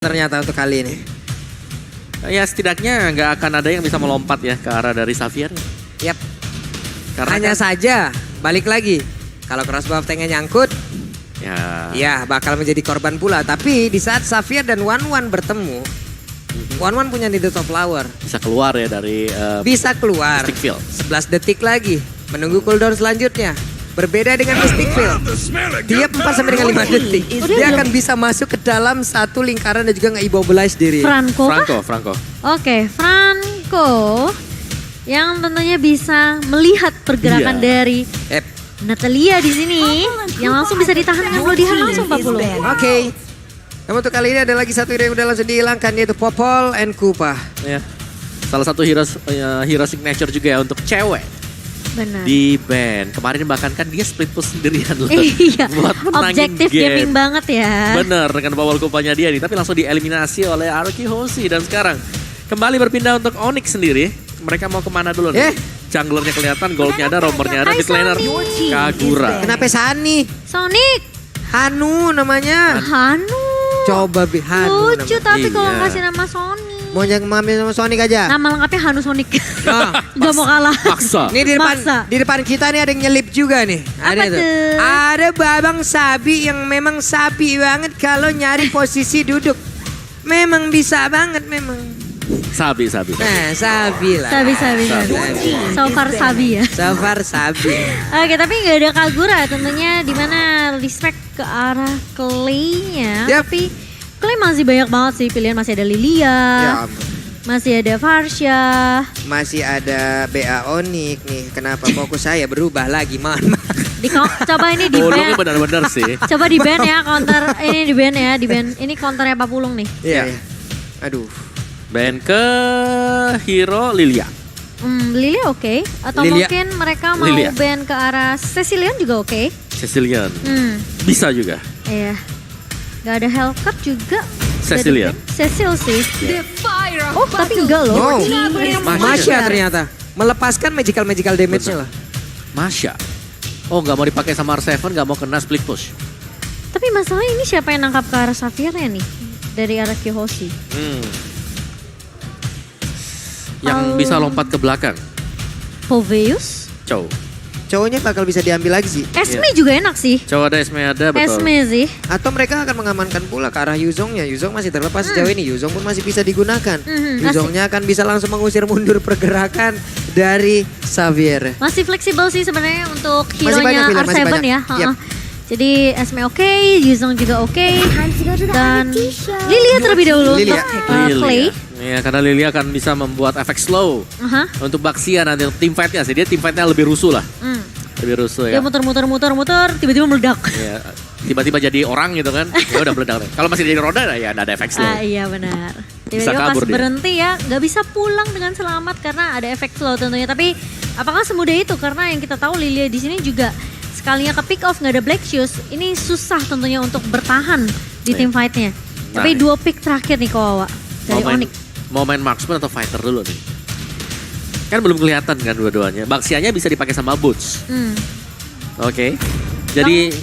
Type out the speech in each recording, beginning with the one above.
Ternyata untuk kali ini. Ya setidaknya nggak akan ada yang bisa melompat ya ke arah dari Xavier. Yap. Karena Hanya kan, saja balik lagi. Kalau crossbow tanknya nyangkut, ya bakal menjadi korban pula. Tapi di saat Xavier dan Wanwan bertemu, Wanwan punya Needle of Flower. bisa keluar ya dari Bisa keluar. Mystic Field. 11 detik lagi. Menunggu cooldown selanjutnya. Berbeda dengan Mystic Field. Tiap 4 sampai dengan 5 detik. Dia akan bisa masuk ke dalam satu lingkaran dan juga nge-immobilize diri. Franco kah? Franco. Oke, Franco yang tentunya bisa melihat pergerakan Iya. dari Yep. Natalia di sini yang langsung bisa ditahan dengan Bloodihan langsung 40. Oke. Namun untuk kali ini ada lagi satu hero yang udah langsung dihilangkan, yaitu Popol and Kupa. Ya. Salah satu hero signature juga ya untuk cewek Benar. di band. Kemarin bahkan kan dia split push sendirian loh. Iya, Buat menangin objektif game. gaming banget ya. Bener, dengan Popol Kupanya dia nih. Tapi langsung dieliminasi oleh Aruki Hoshi. Dan sekarang kembali berpindah untuk Onyx sendiri. Mereka mau kemana dulu nih? Junglernya kelihatan, goldnya ada, roamernya ada, Hai, mid laner Sony. Kagura. Kenapa Sani? Sonic, Hanu namanya. Hanu. Coba Hanu Lucu namanya. tapi kalau Iya. kasih nama Sony. Mau ngambil sama Sonic aja. Nama lengkapnya Hanu Sonic. Oh, Gak mau kalah. Maksa. Ini Maksa. di depan kita nih ada yang nyelip juga nih. Apa Ada tuh? Ada babang sabi yang memang sabi banget kalau nyari posisi duduk. Memang bisa banget memang. Sabi. Nah, sabi lah. Sabi. So far sabi ya. So far sabi. Oke, tapi nggak ada Kagura tentunya, di mana respect ke arah Clay-nya. Yap. Tapi Clay masih banyak banget sih pilihan, masih ada Lilia, Ya ampun. masih ada Farsha. Masih ada BA Onyx nih. Kenapa fokus saya berubah lagi? Mohon maaf. Coba ini di Bolongnya band. benar-benar sih. Coba di band ya, counter ini di band ya, di band. Ini counternya Pak Pulung nih. Iya. Aduh. Band ke hero Lilia. Lilia oke. Atau Lilia. mungkin mereka mau Lilia. band ke arah Cecilion juga oke. Cecilion. Bisa juga. Iya. Gak ada Hellcat juga. Cecilion. Cecil sih. Oh tapi enggak loh. Wow. Ini Masya ternyata. Melepaskan magical damage-nya lah. Masya. Oh nggak mau dipakai sama R7, nggak mau kena split push. Tapi masalah ini siapa yang nangkap ke arah Xavier-nya nih? Dari arah Kiyoshi. Yang bisa lompat ke belakang. Poveus. Cow. Cowoknya bakal bisa diambil lagi sih. Esme juga enak sih. Cow ada, Esme ada, betul. Esme sih. Atau mereka akan mengamankan pula ke arah Yuzongnya. Yuzong masih terlepas sejauh ini. Yuzong pun masih bisa digunakan. Yuzongnya akan bisa langsung mengusir mundur pergerakan dari Xavier. Masih fleksibel sih sebenarnya untuk Masih banyak hero-nya pilihan, masih R7 banyak. ya. Yap. Jadi Esme oke, Yuzong juga oke. Dan Lilia terlebih dahulu Lilia. untuk Clay. Iya, karena Lilia akan bisa membuat efek slow. Aha. Untuk Baxia nanti team fight-nya sih. Dia team fight-nya lebih rusuh lah. Lebih rusuh Dia ya. muter, tiba-tiba meledak. Iya. Tiba-tiba jadi orang gitu kan. Ya udah meledak. Kalau masih jadi roda ya ada efek slow. Iya benar. Bisa Tiba-tiba pas kabur dia. berhenti ya nggak bisa pulang dengan selamat karena ada efek slow tentunya. Tapi apakah semudah itu? Karena yang kita tahu Lilia di sini juga sekalinya ke pick off nggak ada Black Shoes, ini susah tentunya untuk bertahan di team fight-nya. Nah, Tapi dua pick terakhir nih Kawawa dari Onyx. Mau main marksman atau fighter dulu nih? Kan belum kelihatan kan dua-duanya. Baxianya bisa dipakai sama Boots. Oke. Jadi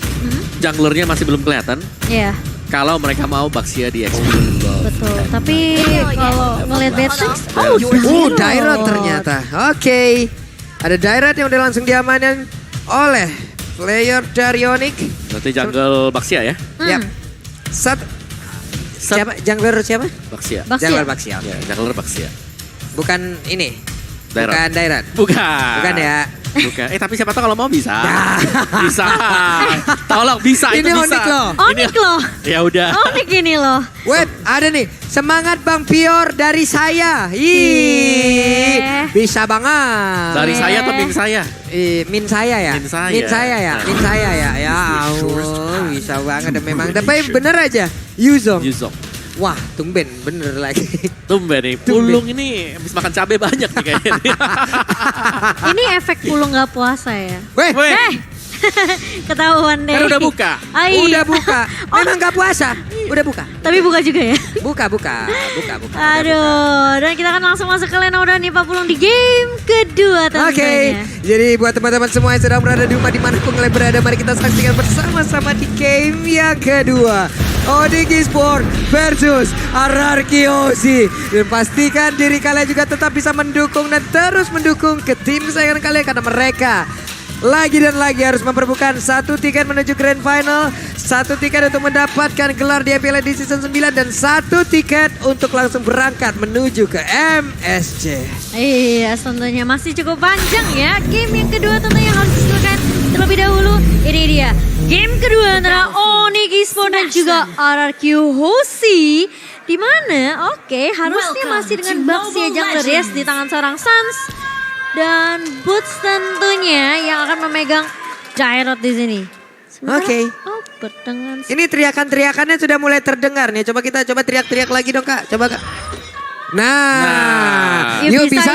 junglernya masih belum kelihatan. Iya, Kalau mereka mau Baxia di XP. betul. Tapi kalau ngeliat Beatrix, Dairat ternyata. Oke. Ada Dairat yang udah langsung diamankan oleh player dari Onyx. Nanti jungle Baxia ya. Yap. Siapa? Jungler siapa? Baxia. Jungler Baxia. Ya, jungler Baxia. Bukan ini. Dairat. Bukan Dairat. Bukan. Bukan ya. Bukan. Tapi siapa tahu kalau mau bisa. Bisa. Tolong bisa Ini itu bisa. Onyx loh. Onyx loh. Ya udah. Onyx ini loh. Web, ada nih. Semangat Bang Pior dari saya. Bisa banget. Dari saya atau min saya? Min saya ya. Min saya. Min saya ya. Min saya ya. Ya ampun, bisa banget memang. Tapi bener aja. Yuzong. Wah, tumben bener lagi. Tumben nih. Pulung ini habis makan cabai banyak nih kayaknya. Ini efek pulung nggak puasa ya. Weh, Ketahuan deh. Kan udah buka. udah buka. Memang gak puasa. Udah buka. Tapi buka juga ya. Buka. Aduh, dan kita akan langsung masuk ke Lena udah nih Pak Pulung di game kedua tentunya. Oke, jadi buat teman-teman semua yang sedang berada di rumah dimanapun kalian berada, mari kita saksikan bersama-sama di game yang kedua. Onyx Esports versus Ararkiosi. Dan pastikan diri kalian juga tetap bisa mendukung dan terus mendukung ke tim kesayangan kalian karena mereka lagi dan lagi harus memperebutkan 1 tiket menuju Grand Final, 1 tiket untuk mendapatkan gelar di IPL di season 9 dan 1 tiket untuk langsung berangkat menuju ke MSC. Iya, tentunya masih cukup panjang ya. Game yang kedua tentunya harus diselesaikan terlebih dahulu. Ini dia game kedua antara Onyx Esports dan juga Ararkiosi. Di mana? Oke, harusnya masih dengan Baxia Jungler Yes di tangan seorang Sans. Dan Boots tentunya yang akan memegang Jairot di sini. Oke. Berdengan. Ini teriakan-teriakannya sudah mulai terdengar nih. Coba kita teriak-teriak lagi dong Kak. Coba Kak. Nah, Yuk, yuk bisa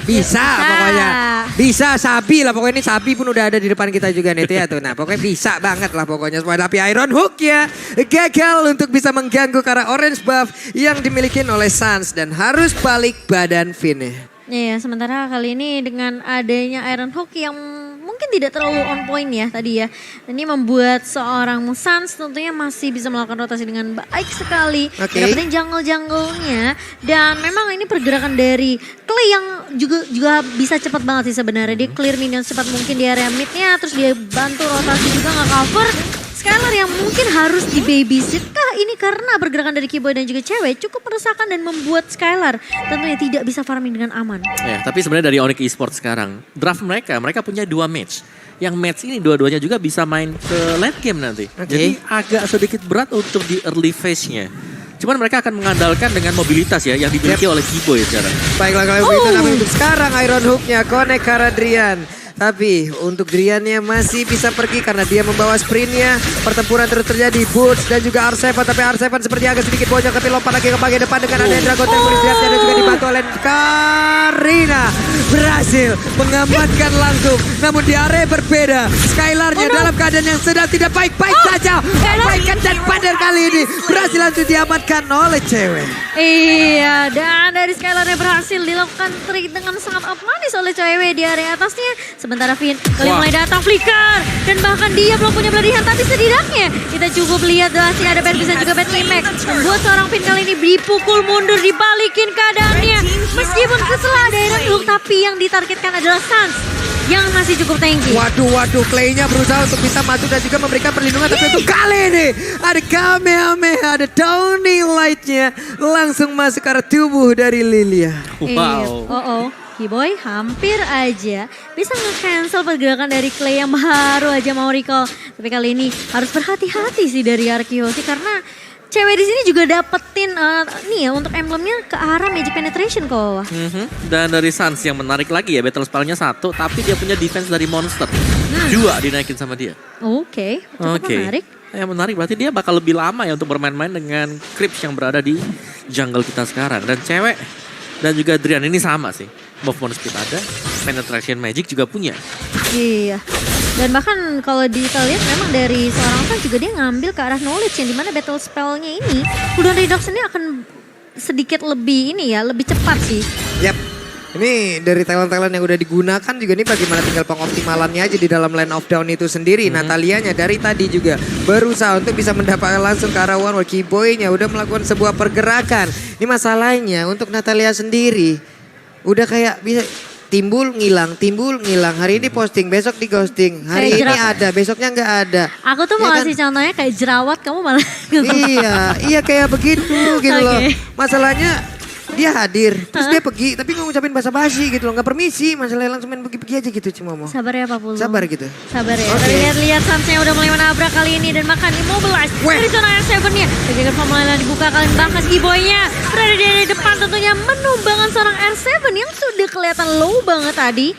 pokoknya. Bisa Sabi lah pokoknya, ini Sabi pun udah ada di depan kita juga nih ya tuh. Nah, pokoknya bisa banget lah pokoknya. Tapi Iron Hook ya gagal untuk bisa mengganggu ke arah orange buff yang dimiliki oleh Sans dan harus balik badan Finn. Iya, sementara kali ini dengan adanya Iron Hook yang mungkin tidak terlalu on point ya tadi ya. Ini membuat seorang Sans tentunya masih bisa melakukan rotasi dengan baik sekali. Dapetin jungle-jungle-nya. Dan memang ini pergerakan dari Clay yang juga bisa cepat banget sih sebenarnya. Dia clear minion secepat mungkin di area mid-nya. Terus dia bantu rotasi juga nge-cover. Skylar yang mungkin harus di babysit kah ini karena pergerakan dari Keyboy dan juga cewek cukup meresahkan dan membuat Skylar tentunya tidak bisa farming dengan aman. Ya, tapi sebenarnya dari Onyx Esports sekarang, draft mereka punya 2 match. Yang match ini dua-duanya juga bisa main ke late game nanti. Jadi agak sedikit berat untuk di early phase-nya. Cuman mereka akan mengandalkan dengan mobilitas ya yang dimiliki oleh Keyboy sekarang. Baiklah kalau begitu, tapi untuk sekarang Iron Hook-nya connect ke arah Drian. Tapi untuk Driannya masih bisa pergi karena dia membawa sprintnya. Pertempuran terus terjadi. Boots dan juga R7. Tapi R7 seperti agak sedikit bocor. Tapi lompat lagi ke bagian depan dengan adanya Dragon Temple Driannya. Dan juga dibantu oleh Karina. Berhasil mengamankan langsung. Namun di area berbeda. Skylarnya dalam keadaan yang sedang tidak baik-baik saja. Baikkan dan pader kali ini. Berhasil langsung diamankan oleh cewek. Iya, dan dari Skylarnya berhasil dilakukan trik dengan sangat manis oleh cewek di area atasnya. Sementara Finn kali mulai datang flicker. Dan bahkan dia belum punya pelarian. Tapi setidaknya kita cukup lihat sini ada bad bisa juga bad impact. Membuat seorang Finn kali ini dipukul mundur. Dibalikin keadaannya. Meskipun setelah ada Iron Hook. Tapi yang ditargetkan adalah Sans. Yang masih cukup tanky. Waduh, Clay-nya berusaha untuk bisa maju dan juga memberikan perlindungan. Tapi untuk kali ini ada Kamehameha, ada Downing Light-nya. Langsung masuk ke arah tubuh dari Lilia. Wow. Keyboy hampir aja bisa nge-cancel pergerakan dari Clay yang baru aja mau recall. Tapi kali ini harus berhati-hati sih dari Ararkiosi karena cewek di sini juga dapetin nih ya untuk emblemnya ke arah Magic Penetration kok. Dan dari Sans yang menarik lagi ya, battle spell-nya 1 tapi dia punya defense dari monster. 2 dinaikin sama dia. Oke, cukup menarik. Yang menarik berarti dia bakal lebih lama ya untuk bermain-main dengan creeps yang berada di jungle kita sekarang. Dan cewek dan juga Drian ini sama sih. Movement speed ada, penetration magic juga punya. Iya. Dan bahkan kalau kita lihat memang dari seorang Sans juga dia ngambil ke arah knowledge yang dimana battle spellnya ini cooldown reduction ini akan sedikit lebih ini ya, lebih cepat sih. Yap. Ini dari talent-talent yang udah digunakan juga nih bagaimana tinggal pengoptimalannya aja di dalam line of down itu sendiri. Natalianya dari tadi juga berusaha untuk bisa mendapatkan langsung ke arah one. Keyboy-nya udah melakukan sebuah pergerakan. Ini masalahnya untuk Natalia sendiri. Udah kayak bisa timbul ngilang. Hari ini posting, besok di ghosting. Hari ini ada, besoknya nggak ada. Aku tuh mau kasih contohnya kayak jerawat, kamu malah. Iya kayak begitu gitu loh. Masalahnya dia hadir, terus dia pergi, tapi nggak ngucapin basa-basi gitu loh, nggak permisi, masalahnya langsung main pergi-pergi aja gitu cuma mau. Sabar ya Pak Pulu. Sabar gitu. Sabar ya. Lihat-lihat Sansnya udah mulai menabrak kali ini dan makan immobilize dari zona R7-nya. Kejagaan formula dibuka kalian bahkan Keyboy-nya berada di depan tentunya menumbangkan seorang R7 yang sudah kelihatan low banget tadi.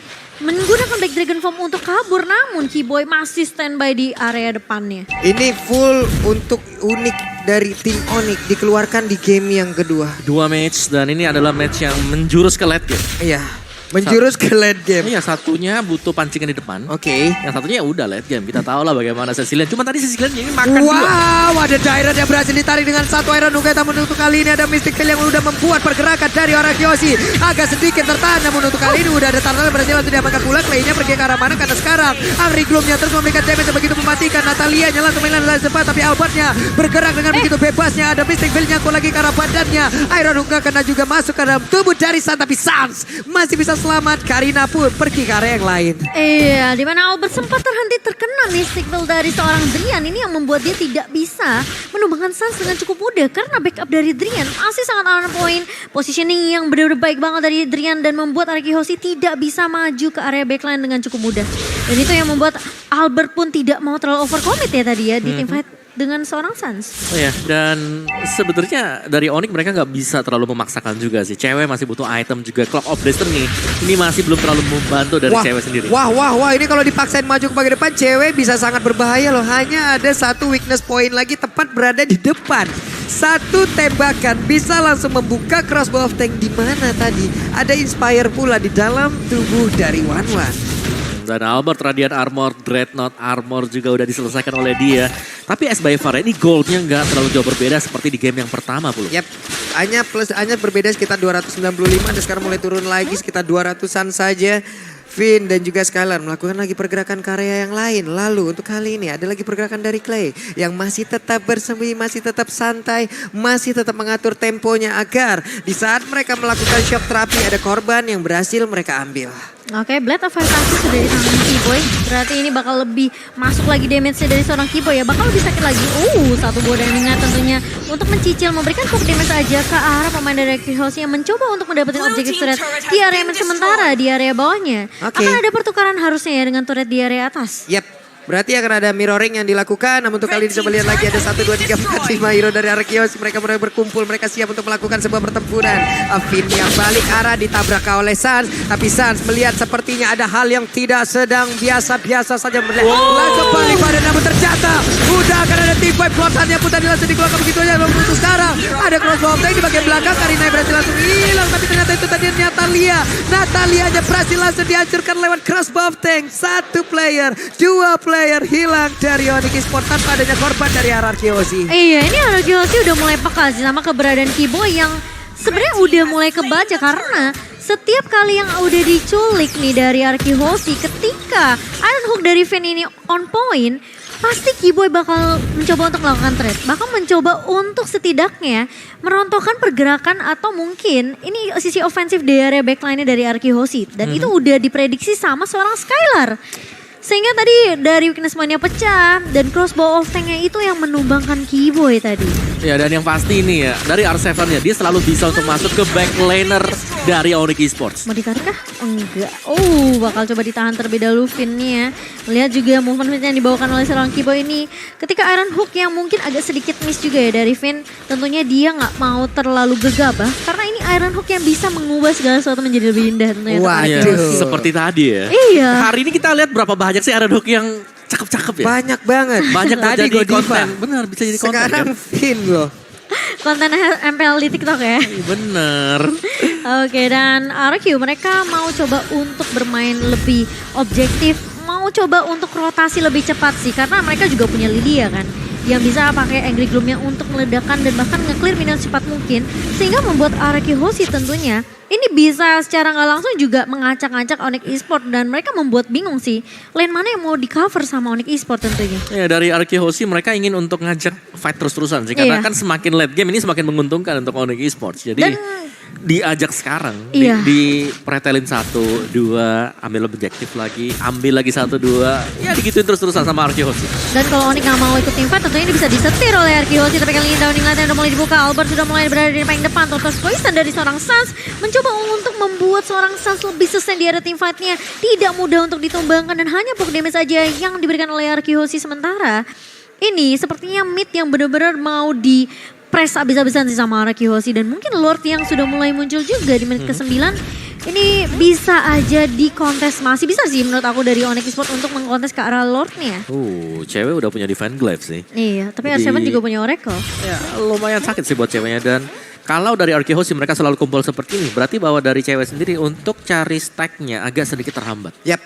Menggunakan Black Dragon Form untuk kabur, namun Keyboy masih standby di area depannya. Ini full untuk unik dari tim Onyx dikeluarkan di game yang kedua. 2 match dan ini adalah match yang menjurus ke late game. Iya. Menjurus ke late game. Iya, satunya butuh pancingan di depan. Oke. Yang satunya ya udah late game. Kita tahu lah bagaimana Cecilian. Cuma tadi Cecilian ini makan dua. Wow, ada Dairat yang berhasil ditarik dengan satu Iron Hook. Namun untuk kali ini ada Mystic Veil yang udah membuat pergerakan dari Arakioshi. Agak sedikit tertahan, namun untuk kali ini udah ada Tarnal yang berhasil langsung diamankan pula. Clay-nya pergi ke arah mana karena sekarang Angry Gloom-nya terus memberikan damage yang begitu mematikan. Natalia nyala untuk mainan cepat, tapi Albertnya bergerak dengan begitu bebasnya. Ada Mystic Veil nyangkut lagi ke arah badannya. Iron Hook gak kena juga masuk ke dalam tubuh dari Sans, tapi Sans masih bisa selamat. Karina pun pergi ke area yang lain. Iya, di mana Albert sempat terhenti terkena Mystic Veil dari seorang Drian. Ini yang membuat dia tidak bisa menumbangkan Sans dengan cukup mudah karena backup dari Drian masih sangat on point. Positioning yang benar-benar baik banget dari Drian dan membuat Arakioshi tidak bisa maju ke area backline dengan cukup mudah. Dan itu yang membuat Albert pun tidak mau terlalu overcommit ya tadi ya di teamfight dengan seorang Sans. Oh ya, dan sebetulnya dari Onyx mereka nggak bisa terlalu memaksakan juga sih. Cewek masih butuh item juga. Clock of Destiny ini masih belum terlalu membantu dari cewek sendiri. Wah, ini kalau dipaksain maju ke bagian depan, cewek bisa sangat berbahaya loh. Hanya ada satu weakness point lagi tepat berada di depan. Satu tembakan bisa langsung membuka crossbow of tank di mana tadi. Ada Inspire pula di dalam tubuh dari Wanwan. Dan Albert Radiant Armor, Dreadnought Armor juga udah diselesaikan oleh dia. Tapi S by Far ini goldnya nggak terlalu jauh berbeda seperti di game yang pertama pula. Yap, hanya berbeda sekitar 295 dan sekarang mulai turun lagi sekitar 200-an saja. Finn dan juga Skylar melakukan lagi pergerakan ke area yang lain. Lalu untuk kali ini ada lagi pergerakan dari Clay yang masih tetap bersembunyi, masih tetap santai, masih tetap mengatur temponya agar di saat mereka melakukan shock terapi ada korban yang berhasil mereka ambil. Oke, Blade of Versace sudah di tangan Keyboy. Berarti ini bakal lebih masuk lagi damage-nya dari seorang Keyboy ya. Bakal lebih sakit lagi. Satu buah damage tentunya untuk mencicil memberikan poke damage aja ke arah pemain dari Arakioshi yang mencoba untuk mendapatkan objektif turret di area sementara di area bawahnya. Akan ada pertukaran harusnya ya dengan turret di area atas. Yap. Berarti akan ada mirroring yang dilakukan. Namun untuk kali ini coba lihat lagi ada 1, 2, 3, 4, 5 hero dari Arakioshi. Mereka mulai berkumpul. Mereka siap untuk melakukan sebuah pertempuran. Finn yang balik arah ditabrak oleh Sans. Tapi Sans melihat sepertinya ada hal yang tidak sedang biasa-biasa saja. Langsung balik pada namun ternyata udah akan ada team fight. Plotannya pun tadi langsung dikeluarkan begitu aja. Untuk sekarang ada crossbow tank di bagian belakang. Karina berhasil langsung hilang. Tapi ternyata itu tadi Natalia. Natalia aja berhasil langsung dihancurkan lewat crossbow tank. 1 player, 2 player hilang dari Onyx Esports tanpa adanya korban dari Arakioshi. Iya, ini Arakioshi udah mulai peka sih sama keberadaan Keyboy yang sebenarnya udah mulai kebaca karena setiap kali yang udah diculik nih dari Arakioshi ketika Iron Hook dari Finn ini on point, pasti Keyboy bakal mencoba untuk melakukan trade. Bahkan mencoba untuk setidaknya merontokkan pergerakan atau mungkin ini sisi ofensif dari area backline-nya dari Arakioshi. Dan itu udah diprediksi sama seorang Skylar. Sehingga tadi dari weakness point-nya pecah dan crossbow of tank-nya itu yang menumbangkan Keyboy tadi. Ya, dan yang pasti ini ya dari R7-nya dia selalu bisa untuk masuk ke backlaner dari Onyx Esports. Mau ditarik kah? Enggak. Bakal coba ditahan terlebih dahulu Finn-nya. Lihat juga movement yang dibawakan oleh seorang Keyboy ini. Ketika Iron Hook yang mungkin agak sedikit miss juga ya dari Finn. Tentunya dia nggak mau terlalu gegabah. Karena ini Iron Hook yang bisa mengubah segala sesuatu menjadi lebih indah tentunya. Waduh. Seperti tadi ya. Iya. Hari ini kita lihat berapa banyak sih Iron Hook yang cakep-cakep ya. Banyak banget. Banyak tadi jadi konten. Bener, bisa jadi konten. Sekarang kan? Finn loh. Konten MPL di TikTok ya. Bener. Oke, dan RQ mereka mau coba untuk bermain lebih objektif. Mau coba untuk rotasi lebih cepat sih. Karena mereka juga punya Lydia kan. Yang bisa pakai Angry Gloom-nya untuk meledakkan dan bahkan nge-clear minion secepat mungkin. Sehingga membuat Arakioshi tentunya ini bisa secara nggak langsung juga mengacak-acak Onyx Esports. Dan mereka membuat bingung sih. Lane mana yang mau di cover sama Onyx Esports tentunya. Ya dari Arakioshi mereka ingin untuk ngajak fight terus-terusan sih. Karena kan semakin late game ini semakin menguntungkan untuk Onyx Esports. Jadi diajak sekarang, di pretelin 1, 2, ambil objektif lagi, ambil lagi 1, 2, ya digituin terus-terusan sama Arakioshi. Dan kalau Onyx nggak mau ikut teamfight tentunya ini bisa disetir oleh Arakioshi, tapi kali ini downing line udah mulai dibuka, Albert sudah mulai berada di paling depan, total poison dari seorang Sans mencoba untuk membuat seorang Sans lebih sustain di area teamfightnya, tidak mudah untuk ditumbangkan dan hanya poke damage saja yang diberikan oleh Arakioshi sementara. Ini sepertinya mid yang benar-benar mau di press abis-abisan sih sama Arakioshi dan mungkin Lord yang sudah mulai muncul juga di menit ke-9 ini bisa aja dikontes, masih bisa sih menurut aku dari Onyx Esports untuk mengkontes ke arah Lordnya. Cewek udah punya Divine Glaive sih. Iya, tapi R7 juga punya Oracle. Ya lumayan sakit sih buat ceweknya dan Kalau dari RK Hoshi mereka selalu kumpul seperti ini, berarti bahwa dari cewek sendiri untuk cari stacknya agak sedikit terhambat. Yap.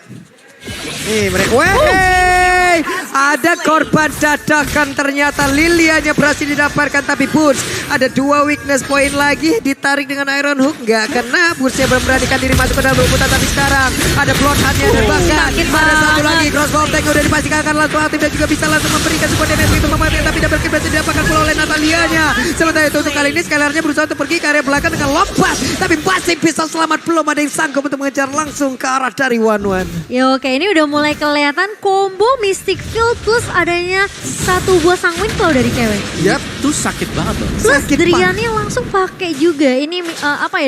Nih mereka, wey, ada korban dadakan ternyata. Lilianya berhasil didapatkan tapi Boots ada 2 weakness point lagi, ditarik dengan Iron Hook, nggak kena. Bootsnya memberanikan diri masuk ke dalam rumputan tapi sekarang ada bloodhound-nya dan bahkan ada satu lagi crossbow tank udah dipastikan akan langsung aktif dan juga bisa langsung memberikan sebuah damage begitu mematikan tapi double kill berhasil didapatkan pula oleh Natalianya. Sementara itu untuk kali ini Skylarnya berusaha untuk pergi ke area belakang dengan lompat tapi masih bisa selamat, belum ada yang sanggup untuk mengejar langsung ke arah dari One. Ya oke, ini udah mulai kelihatan combo Mystic Field plus adanya satu buah Sanguine Claw dari cewek. Yap. Itu sakit banget loh. Plus Sakit Driannya langsung pakai juga. Ini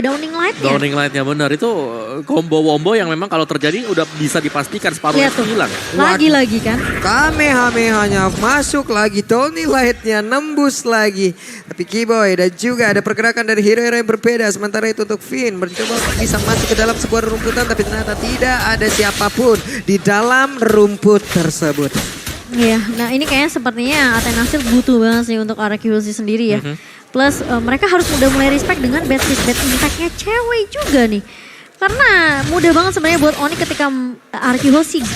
Downing Light-nya. Downing Light-nya benar itu combo-wombo yang memang kalau terjadi udah bisa dipastikan separuhnya Lihat tuh. hilang. Lagi-lagi kan. Kamehameha-nya masuk lagi, Tony Light-nya nembus lagi. Tapi Keyboy dan juga ada pergerakan dari hero-hero yang berbeda. Sementara itu untuk Finn mencoba bisa masuk ke dalam sebuah rumputan tapi ternyata tidak ada siapapun di dalam rumput tersebut. Iya, nah ini kayaknya sepertinya Atenasir butuh banget sih untuk RQ sendiri ya. Plus mereka harus udah mulai respect dengan bad impact-nya cewek juga nih. Karena mudah banget sebenarnya buat Oni ketika RQ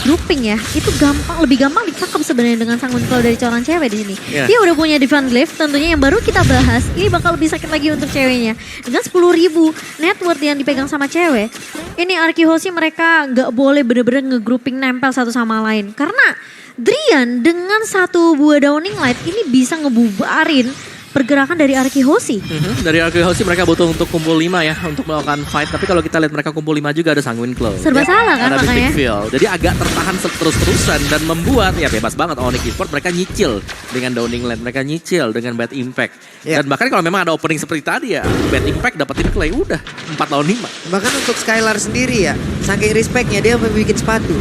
grouping ya, itu lebih gampang ditangkap sebenarnya dengan Sanguine Claw dari seorang cewek di sini. Yeah. Dia udah punya Divine Glaive tentunya yang baru kita bahas, ini bakal lebih sakit lagi untuk ceweknya. Dengan 10.000 net worth yang dipegang sama cewek, ini RQ mereka nggak boleh bener-bener nge-grouping nempel satu sama lain. Karena Drian dengan satu buah Downing Light ini bisa ngebubarin pergerakan dari RQ Dari RK Hoshi mereka butuh untuk kumpul 5 ya untuk melakukan fight. Tapi kalau kita lihat mereka kumpul 5 juga ada Sanguine Claw. Serba salah kan ada makanya. Mystic Field. Jadi agak tertahan terus-terusan dan membuat ya bebas banget Onyx Esports mereka nyicil dengan Downing Light, mereka nyicil dengan Bad Impact. Ya. Dan bahkan kalau memang ada opening seperti tadi ya Bad Impact dapetin clay udah 4 lawan 5. Bahkan untuk Skylar sendiri ya, saking respectnya dia membuat sepatu.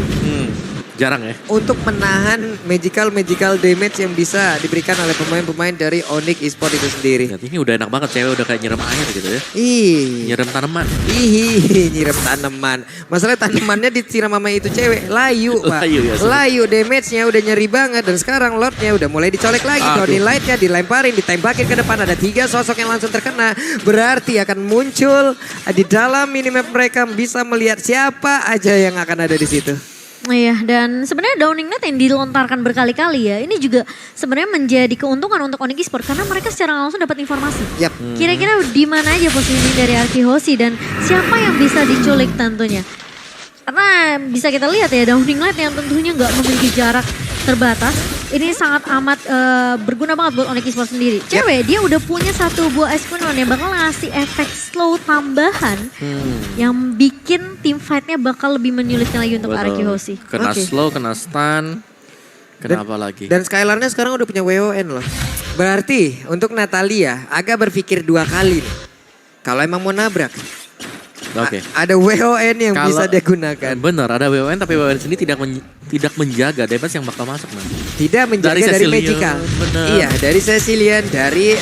Jarang ya. Untuk menahan magical damage yang bisa diberikan oleh pemain-pemain dari Onyx Esports itu sendiri. Lihat, ini udah enak banget cewek udah kayak nyerem air gitu ya. Nyerem tanaman. Nyiram tanaman. Masalah tanamannya disiram sama itu cewek. Layu, Pak. Layu, ya, Layu, damage-nya udah nyeri banget. Dan sekarang Lord-nya udah mulai dicolek lagi. Downing Light-nya dilemparin, ditembakin ke depan. Ada 3 sosok yang langsung terkena. Berarti akan muncul di dalam minimap mereka bisa melihat siapa aja yang akan ada di situ. Iya, dan sebenarnya Downing Light yang dilontarkan berkali-kali ya, ini juga sebenarnya menjadi keuntungan untuk Onyx Esports karena mereka secara langsung dapat informasi. Yap. Kira-kira di mana aja posisi dari RQ dan siapa yang bisa diculik tentunya. Karena bisa kita lihat ya, Downing Light yang tentunya nggak memiliki jarak terbatas. Ini sangat amat berguna banget buat Onyx Esports sendiri. Cewek, dia udah punya satu buah Espeon yang bakal ngasih efek slow tambahan yang bikin tim fightnya bakal lebih menyulitkan lagi untuk RQ Kena slow, kena stun, kena apa lagi. Dan Skylarnya sekarang udah punya WON loh. Berarti untuk Natalia agak berpikir 2 kali nih. Kalau emang mau nabrak. Oke. Ada WON yang bisa dia gunakan. Bener, ada WON tapi WON sendiri tidak menjaga damage yang bakal masuk nanti. Tidak menjaga dari magical. Bener. Iya, dari Cecilian, dari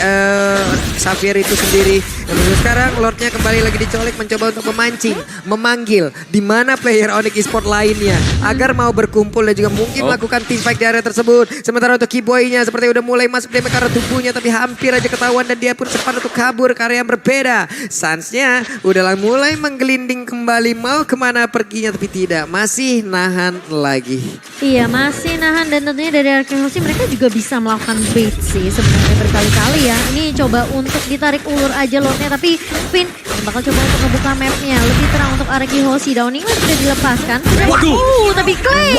Xavier itu sendiri. Dan sekarang Lordnya kembali lagi dicolek mencoba untuk memancing, memanggil di mana player Onyx Esports lainnya agar mau berkumpul dan juga mungkin melakukan team fight di area tersebut. Sementara untuk Keyboy-nya seperti udah mulai masuk damage ke arah tubuhnya tapi hampir aja ketahuan dan dia pun sempat untuk kabur ke area yang berbeda. Sans-nya udah mulai menggelinding kembali mau kemana perginya tapi tidak, masih nahan lagi. Iya, masih nahan dan tentunya dari RQ mereka juga bisa melakukan bait sih sebenarnya berkali-kali ya. Ini coba untuk ditarik ulur aja Lordnya tapi Finn bakal coba untuk ngebuka mapnya. Lebih terang untuk RQ Downing Light sudah dilepaskan. Tapi Clay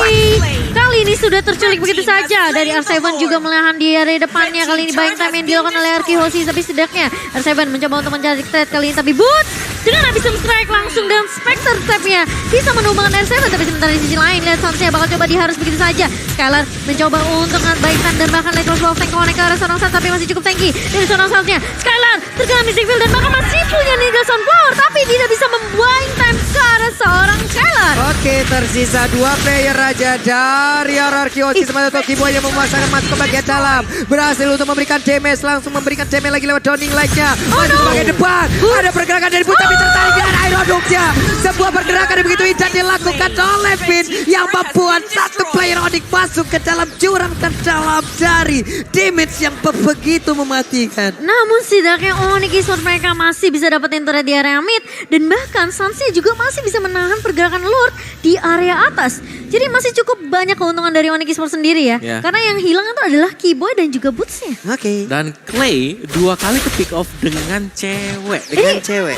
kali ini sudah terculik begitu saja. Dari R7 juga menahan di area depannya. Kali ini buying time yang dilakukan oleh RQ tapi setidaknya R7 mencoba untuk mencari trade kali ini. Tapi Boots dengan Abyssal Strike langsung dan Spectre Step-nya bisa menumbangkan R7. Tapi sementara di sisi lain lihat Sans-nya bakal coba diharus begitu saja. Skylar mencoba untuk buying time dan bahkan Light Crossbow tank connect ke arah seorang Sans tapi masih cukup tanky dari seorang Sans-nya. Skylar terkena Mystic Field dan bahkan masih punya Needle Sound Power tapi tidak bisa membuang time ke arah seorang Skylar. Oke, tersisa 2 player raja dari RRQ sementara Tokibo yang memasangkan masuk ke bagian dalam. Berhasil untuk memberikan damage, langsung memberikan damage lagi lewat Downing Light-nya. Maju ke bagian depan. Ada pergerakan dari Boots tapi tertarik dengan Iron Hook-nya. Sebuah pergerakan yang begitu indah dilakukan oleh Finn yang membuat satu player Onyx masuk ke dalam jurang terdalam dari damage yang begitu mematikan. Namun setidaknya Onyx Esports mereka masih bisa dapetin turret di area mid. Dan bahkan Sansia juga masih bisa menahan pergerakan Lord di area atas. Jadi masih cukup banyak keuntungan dari Onyx Esports sendiri ya. Karena yang hilang itu adalah Keyboy dan juga Boots-nya. Oke. Dan Clay 2 kali ke pick off dengan cewek.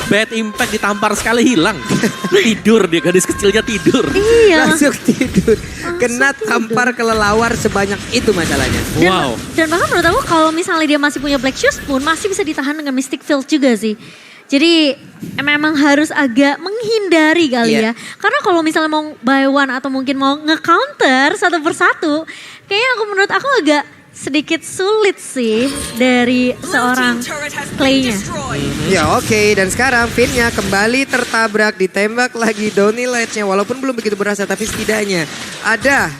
Bad impact ditampar sekali hilang. Tidur dia, gadis kecilnya tidur. Iya. Langsung tidur. Kena tampar kelelawar sebanyak itu masalahnya. Wow. Dan bahkan menurut aku kalau misalnya dia masih punya Black Shoes pun masih bisa ditahan dengan Mystic Field juga sih. Jadi memang harus agak menghindari kali ya. Karena kalau misalnya mau buy one atau mungkin mau nge-counter satu persatu. Kayaknya menurut aku agak sedikit sulit sih dari seorang Clay-nya. Ya oke, dan sekarang Finn-nya kembali tertabrak, ditembak lagi Donny Lights-nya. Walaupun belum begitu berasa, tapi setidaknya ada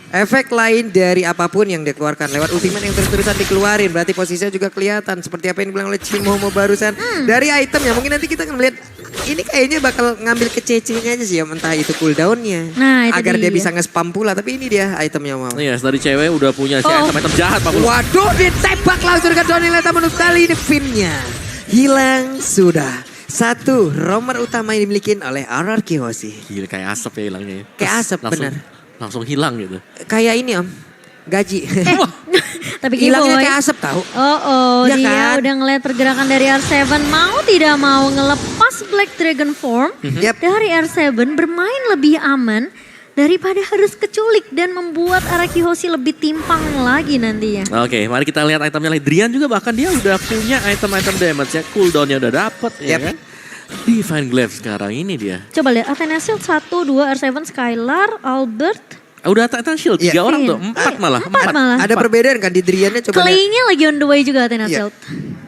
efek lain dari apapun yang dikeluarkan. Lewat ultimate yang terus-terusan dikeluarin. Berarti posisinya juga kelihatan. Seperti apa yang dibilang oleh Cimomo barusan. Dari itemnya, mungkin nanti kita akan melihat. Ini kayaknya bakal ngambil kececinya aja sih ya. Entah itu cooldown-nya. Nah, itu agar dia dia. bisa nge-spam pula. Tapi ini dia itemnya mau. Iya, dari cewek udah punya si item-item jahat Pak Bulu. Waduh, ditembak langsung dengan Donny Lights. Namun kali ini Finn-nya hilang sudah. Satu romer utama yang dimiliki oleh RRQ Hoshi. Gila kayak asap ya hilangnya. Kayak asap, benar. Langsung hilang gitu. Kayak ini om, gaji. Tapi Hilangnya Keyboy, kayak asap tahu. Oh, Ya dia kan? udah ngeliat pergerakan dari R7 mau tidak mau ngelepas Black Dragon Form Yep. dari R7 bermain lebih aman daripada harus keculik dan membuat RRQ Hoshi lebih timpang lagi nantinya. Oke, mari kita lihat itemnya lagi. Drian juga bahkan dia udah punya item-item damage ya. Cooldown-nya udah dapet ya Yep. kan. Divine Glaive sekarang ini dia. Coba lihat Athena Shield 1, 2, R7, Skylar, Albert. Udah Titan Shield, 3 orang tuh. 4 malah. Empat malah. Ada perbedaan kan di Driannya coba lihat. Clay-nya lagi on the way juga Athena Iya. Shield.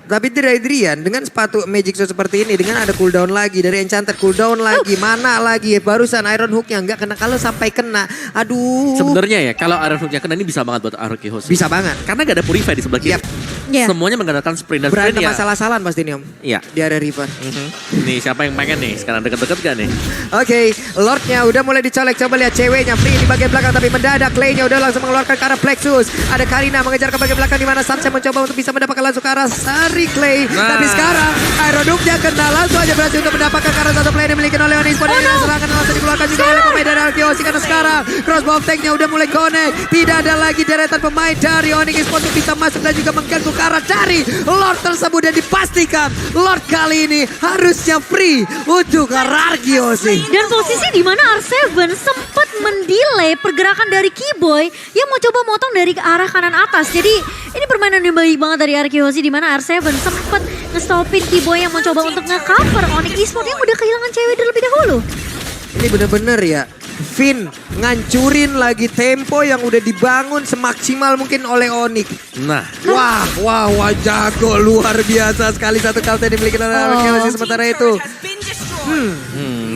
Tapi dari Drian dengan sepatu Magic Sword seperti ini, dengan ada cooldown lagi, dari Enchanted cooldown lagi, mana lagi, barusan Iron Hook-nya nggak kena, kalau sampai kena, aduh. Sebenarnya ya kalau Iron Hook-nya kena ini bisa banget buat RRQ Hoshi. Bisa banget. Karena gak ada Purify di sebelah kiri. Yap. Iya. Semuanya menggunakan sprint dan sprint Berantem ya. masalah-salahan pasti nih om. Iya. Di area river. Nih siapa yang pengen nih? Sekarang deket-deket gak nih? Oke, Lord-nya udah mulai dicolek. Coba lihat ceweknya free di bagian belakang, tapi mendadak Clay-nya udah langsung mengeluarkan ke arah Plexus. Ada Karina mengejar ke bagian belakang di mana Sansa mencoba untuk bisa mendapatkan langsung ke arah Sari Clay. Nah. Tapi sekarang Iron Hook-nya kena, langsung aja berhasil untuk mendapatkan ke arah satu play yang dimiliki oleh Onyx Esports. Dan serangan langsung dikeluarkan juga oleh pemain dari RRQ Hoshi karena sekarang crossbow tank-nya udah mulai connect. Tidak ada lagi deretan pemain dari Onyx Esports untuk bisa masuk dan juga mengganggu ke arah dari Lord tersebut, dan dipastikan Lord kali ini harusnya free untuk RRQ Hoshi. Dan posisi di mana R7 sempat mendelay pergerakan dari Keyboy yang mau coba motong dari ke arah kanan atas. Jadi ini permainan yang baik banget dari RRQ Hoshi di mana R7 sempat ngestopin Keyboy yang mau coba untuk nge-cover Onyx Esports yang udah kehilangan cewek terlebih dahulu. Ini bener-bener ya, Finn ngancurin lagi tempo yang udah dibangun semaksimal mungkin oleh Onyx. Nah, Wah, jago luar biasa sekali satu kali yang dimiliki oleh RRQ Hoshi sementara itu.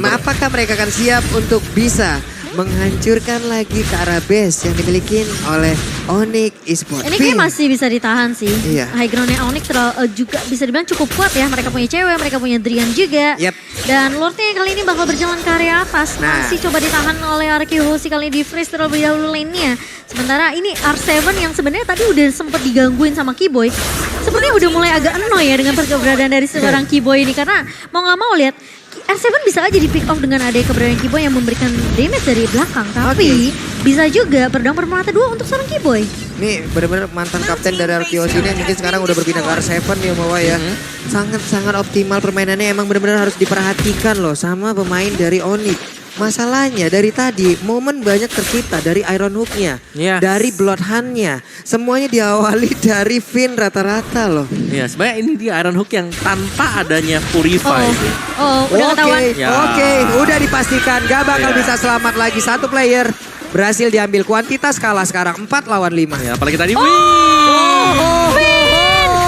Apakah mereka akan siap untuk bisa menghancurkan lagi ke arah base yang dimiliki oleh Onyx Esports? Ini kayak masih bisa ditahan sih. Iya. High ground-nya Onyx juga bisa dibilang cukup kuat ya. Mereka punya cewek, mereka punya Drian juga. Yep. Dan Lord-nya kali ini bakal berjalan ke area atas. Nah. Masih coba ditahan oleh RRQ Hoshi kali ini di freeze terlebih dahulu lane-nya. Sementara ini R7 yang sebenarnya tadi udah sempet digangguin sama Keyboy. Sepertinya udah mulai agak annoy ya dengan keberadaan dari seorang Keyboy ini. Karena mau gak mau lihat R7 bisa aja di pick off dengan adanya keberadaan Keyboy yang memberikan damage dari belakang. Tapi bisa juga pedang bermata dua untuk seorang Keyboy. Ini benar-benar mantan kapten dari RRQ Hoshi ini mungkin sekarang udah berpindah ke R7 nih Mawa ya. Sangat-sangat optimal permainannya, emang benar-benar harus diperhatikan loh sama pemain dari Onyx. Masalahnya dari tadi momen banyak tercipta dari Iron Hook-nya, Yes. dari Bloodhound-nya. Semuanya diawali dari Finn rata-rata loh. ya sebenarnya ini dia Iron Hook yang tanpa adanya Purify. Udah ketahuan. Ya. Oke, udah dipastikan gak bakal Ya. bisa selamat lagi. Satu player berhasil diambil, kuantitas kalah sekarang 4 lawan 5. Ya, apalagi tadi,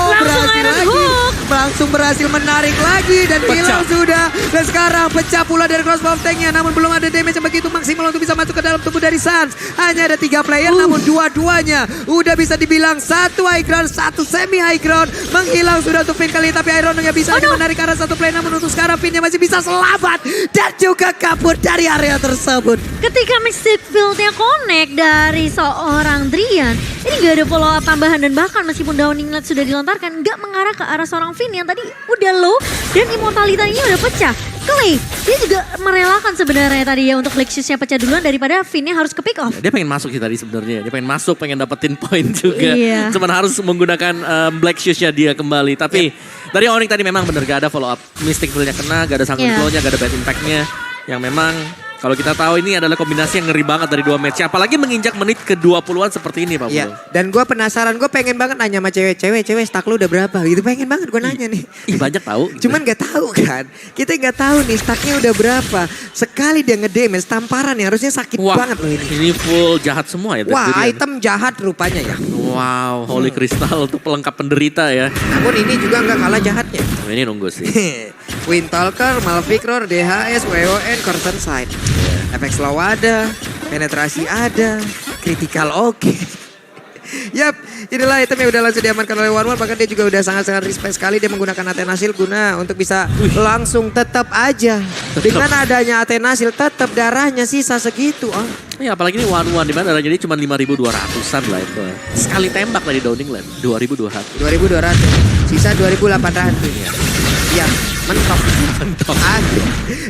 Langsung berhasil Iron lagi. Hook. langsung berhasil menarik lagi dan hilang sudah. Dan sekarang pecah pula dari crossbow tanknya, namun belum ada damage yang begitu maksimal untuk bisa masuk ke dalam tubuh dari Suns. Hanya ada 3 player, namun dua-duanya udah bisa dibilang satu high ground, satu semi high ground. Menghilang sudah untuk Finn kali, tapi Iron yang bisa menarik arah satu player, namun untuk sekarang Finnnya masih bisa selamat dan juga kabur dari area tersebut. Ketika Mystic Field-nya connect dari seorang Drian, ini gak ada follow up tambahan dan bahkan meskipun Downing Light sudah dilontarkan, gak mengarah ke arah seorang Finn yang tadi udah low dan immortalitasnya udah pecah. Clay, dia juga merelakan sebenarnya tadi ya untuk Black Shoes-nya pecah duluan daripada Finn-nya harus ke pick off. Dia pengen masuk sih tadi sebenarnya. Dia pengen masuk, pengen dapetin poin juga. Iya. Cuman harus menggunakan Black Shoes-nya dia kembali. Tapi dari Onyx tadi memang bener gak ada follow up. Mystic Field-nya kena, gak ada Sangun Flow-nya, gak ada bad impact-nya. Yang memang kalau kita tahu ini adalah kombinasi yang ngeri banget dari dua match. Apalagi menginjak menit ke-20-an seperti ini Pak Bro. Dan gue penasaran, gue pengen banget nanya sama cewek stack lu udah berapa gitu. Pengen banget gue nanya nih. Ih banyak tahu. Cuman gak tahu kan. Kita gak tahu nih stacknya udah berapa. Sekali dia ngedamage tamparan ya harusnya sakit banget loh ini. Ini full jahat semua ya. Wah item jahat rupanya ya. Wow, Holy Crystal untuk pelengkap penderita ya. Namun ini juga gak kalah jahatnya. Ini nunggu sih. Windtalker, Malvicror, DHS, WON, Corson Side. Efek slow ada, penetrasi ada, critical oke. Yap, inilah item yang udah langsung diamankan oleh One. Bahkan dia juga udah sangat-sangat respect sekali. Dia menggunakan Atenasil guna untuk bisa langsung tetap aja. Dengan adanya Atenasil tetap darahnya sisa segitu. Ya apalagi ini One dimana darahnya dia cuma 5.200an lah itu. Sekali tembak dari Downing Land, 2.200. 2.200, sisa 2.800. Ya, mentok.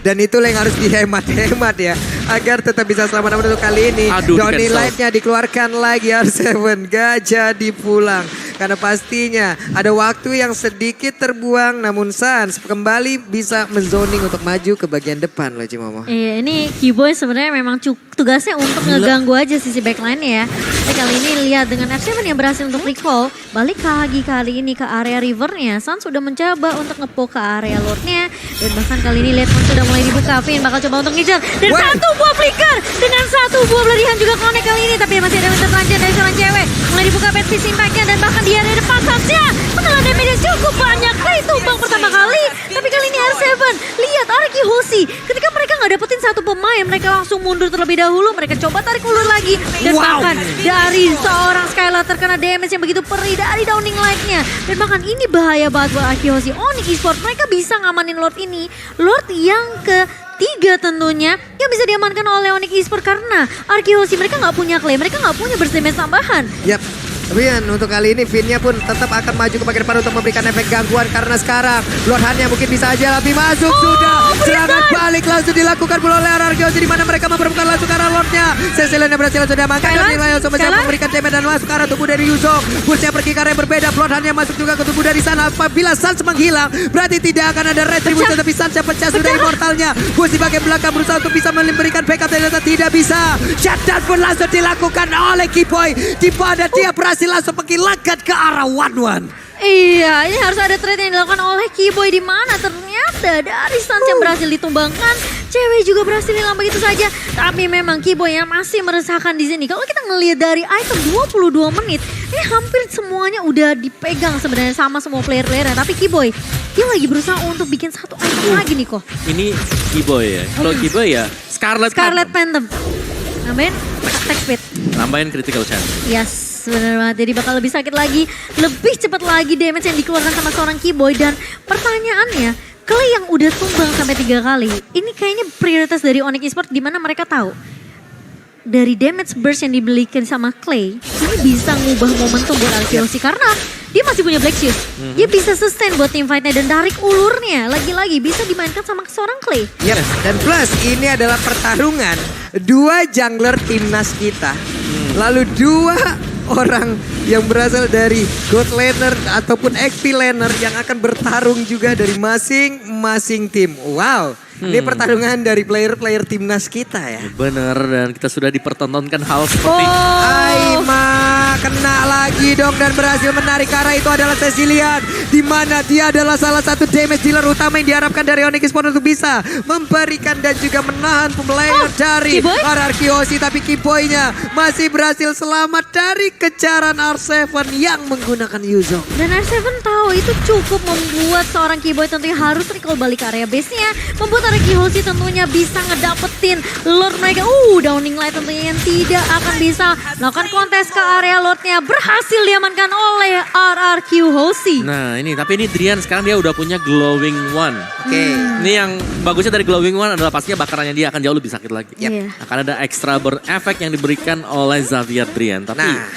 Dan itulah yang harus dihemat-hemat ya. Agar tetap bisa selamat untuk kali ini. Downing Light-nya dikeluarkan lagi R7. Gak jadi pulang. Karena pastinya ada waktu yang sedikit terbuang. Namun Suns kembali bisa menzoning untuk maju ke bagian depan loh Cimomo. Iya ini Keyboy sebenarnya memang tugasnya untuk ngeganggu aja sisi backline-nya ya. Tapi kali ini lihat dengan F7 yang berhasil untuk recall. Balik lagi kali ini ke area rivernya. Suns sudah mencoba untuk ngepoke ke area lordnya. Dan bahkan kali ini Letmon sudah mulai dibuka. Finn bakal coba untuk ngejar. Dan satu buah flicker. Dengan satu buah beladihan juga connect kali ini. Tapi masih ada terlanjur dari seorang cewek. Mulai dibuka bad piece impact-nya. Dan bahkan di area depan Suns-nya menelan damage cukup banyak. Clay tumbang pertama kali. Tapi kali ini R7. Lihat Arki Hoshi. Ketika mereka gak dapetin satu pemain. Mereka langsung mundur terlebih dahulu. Mereka coba tarik ulur lagi. Dan bahkan dari seorang Skylar terkena damage yang begitu perih dari Downing Light-nya. Dan bahkan ini bahaya banget buat Arki Hoshi. Onyx Esports mereka bisa ngamanin Lord ini. Lord yang ketiga tentunya yang bisa diamankan oleh Onyx Esports karena Arki Hoshi mereka gak punya claim. Mereka gak punya damage tambahan. Yap. Tapi untuk kali ini Finn-nya pun tetap akan maju ke bagian depan untuk memberikan efek gangguan. Karena sekarang Lord Han-nya mungkin bisa aja lebih masuk sudah. Serangan balik langsung dilakukan pula oleh RRQ. Di mana mereka memperbuka langsung ke arah Lord-nya. Cecilion-nya berhasil langsung diamankan. Dan nilai langsung memberikan damage dan masuk ke arah tubuh dari Yuzong. Push-nya pergi ke arah yang berbeda. Lord Han-nya masuk juga ke tubuh dari sana. Apabila Suns menghilang berarti tidak akan ada retribution. Tapi Suns yang pecah sudah immortalnya. Push di bagian belakang berusaha untuk bisa memberikan backup. Ternyata tidak bisa. Shutdown pun langsung dilakukan oleh Keyboy. Di mana dia berhasil langsung pergi lengket ke arah One. Iya, ini harus ada trade yang dilakukan oleh Keyboy di mana ternyata dari Suns yang berhasil ditumbangkan, cewek juga berhasil hilang begitu saja. Tapi memang Keyboy yang masih meresahkan di sini. Kalau kita ngelihat dari item 22 menit, ini hampir semuanya udah dipegang sebenarnya sama semua player-playernya. Tapi Keyboy, dia lagi berusaha untuk bikin satu item lagi nih kok. Ini Keyboy ya. Kalau Keyboy ya Scarlet Phantom. Nambahin attack speed. Nambahin critical chance. Yes. Benar banget, jadi bakal lebih sakit lagi, lebih cepat lagi damage yang dikeluarkan sama seorang Keyboy. Dan pertanyaannya, Clay yang udah tumbang sampai 3 kali, ini kayaknya prioritas dari Onyx Esports di mana mereka tahu. Dari damage burst yang dibelikan sama Clay, ini bisa ngubah momentum buat Arkeosi karena dia masih punya Black Shoes. Dia bisa sustain buat team fight-nya dan tarik ulurnya lagi-lagi bisa dimainkan sama seorang Clay. Yep. Dan plus ini adalah pertarungan 2 jungler timnas kita. Lalu 2 orang yang berasal dari God Laner ataupun XP Laner yang akan bertarung juga dari masing-masing tim. Wow, ini pertarungan dari player-player timnas kita ya. Bener, dan kita sudah dipertontonkan hal seperti Aimak kena lagi dong dan berhasil menarik karena itu adalah Cecilian. Di mana dia adalah salah satu damage dealer utama yang diharapkan dari Onyx Esports untuk bisa memberikan dan juga menahan player dari Keyboy? RRQ Hoshi. Tapi Keyboy-nya masih berhasil selamat dari kejaran R7 yang menggunakan Yuzong. Dan R7 tahu itu cukup membuat seorang Keyboy tentunya harus recall balik ke area base-nya. Membuat RRQ Hoshi tentunya bisa ngedapetin Lord mereka. Downing Light tentunya yang tidak akan bisa melakukan kontes ke area Lordnya. Berhasil diamankan oleh RRQ Hoshi. Nah tapi ini Drian sekarang dia udah punya Glowing One. Oke. Ini yang bagusnya dari Glowing One adalah pastinya bakarannya dia akan jauh lebih sakit lagi. Iya. Akan ada extra burn effect yang diberikan oleh Xavier Drian. Tapi Nah,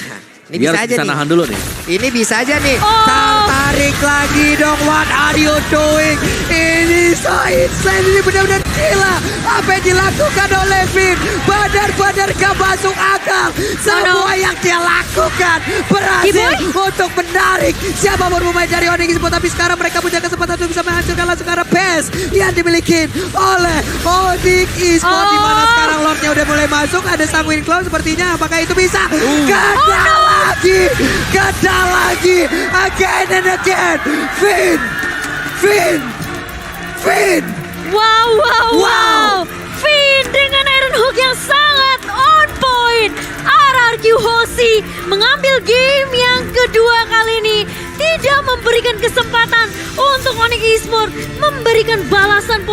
ini dia bisa harus aja bisa nih. nahan dulu nih. Ini bisa aja nih. Oh. Tarik lagi dong. What are you doing? Ini so insane. Ini benar-benar gila. Apa yang dilakukan oleh Finn? Badar-badar gak masuk akal. Semua yang dia lakukan berhasil untuk menarik siapapun pemain dari Onyx Esports. Tapi sekarang mereka punya kesempatan untuk bisa menghancurkan langsung karena base yang dimiliki oleh Onyx Esports. Di mana sekarang Lordnya udah mulai masuk. Ada Sanguine Claw sepertinya. Apakah itu bisa? Gada lagi, again and again. Finn. Wow. Finn dengan Iron Hook yang sangat on point. RRQ Hoshi mengambil game yang kedua kali ini. Tidak memberikan kesempatan untuk Onyx Esports memberikan balasan poin.